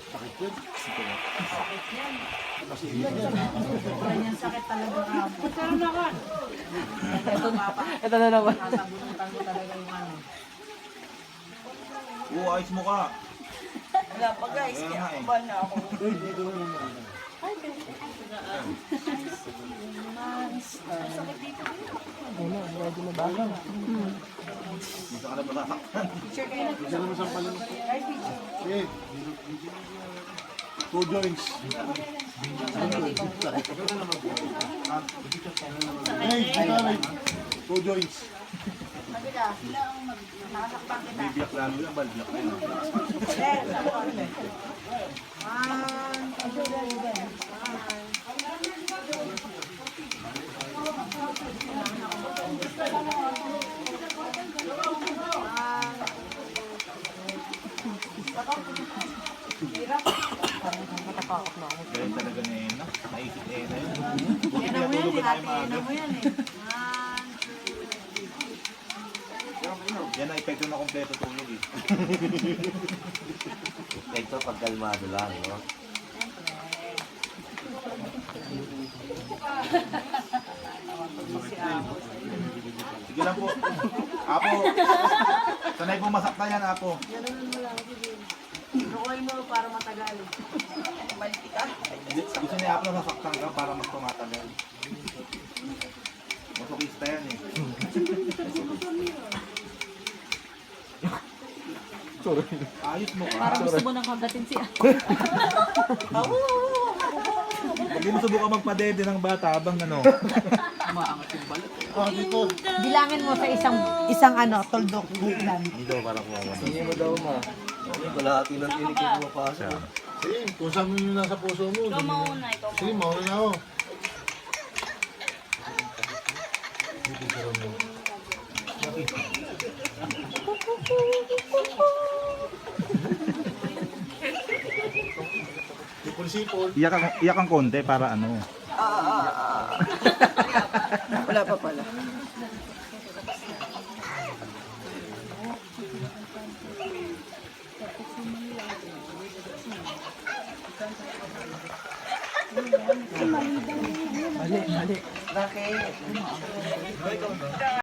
Sakit yun. Sakit yan. Kasi yan. Ganyan sakit talaga ako. Pero naman. Ito na naman. Nasabunutan ko talaga yung ano. Ayos mo ka. Wala pa guys, kaya kabal na ako. Uy, dito na naman. Ano, medyo na bago. Dito ka na masasaktan. Picture kayo. Isa naman sa palin. Ay, picture. Eh, 2 joints. Hey, kita 2 joints. Sabi ka, nakasakpan kita. Bibiyak lalo yan, balbiyak na yun. Then, sakpan. Nakatakot na ako. Ganyan talaga na yun. Naisip na yun. Yan na mo yan, hati na mo yan eh. Yan na epekto na kompleto tulog eh. Ito pag kalmado lang, no? Sige lang po. Apo. Sanay po masaktan yan, Apo. Ganun mo lang, sige. Rokoy mo para matagal. Malti ka. Gusto niya Apo na sasaktan ka para mas tumatagal. Masokista yan eh. Ayos mo ka. Parang gusto mo nang kagatin siya. Hindi mo subukan magpadede ng bata habang ano. Ah, dito. Bilangin mo sa isang ano, tuldok. Dito, parang kumawa. Hindi mo daw, ma. Hindi ko lahat ng tinig ko pumapasok. Sige, kung saan mo yung nasa puso mo. Ikaw mauna, ikaw Sige, mauna na ako. Sipol-sipol. Iyak ang konti para ano. Wala pa pala. Mali, mali. Bakit?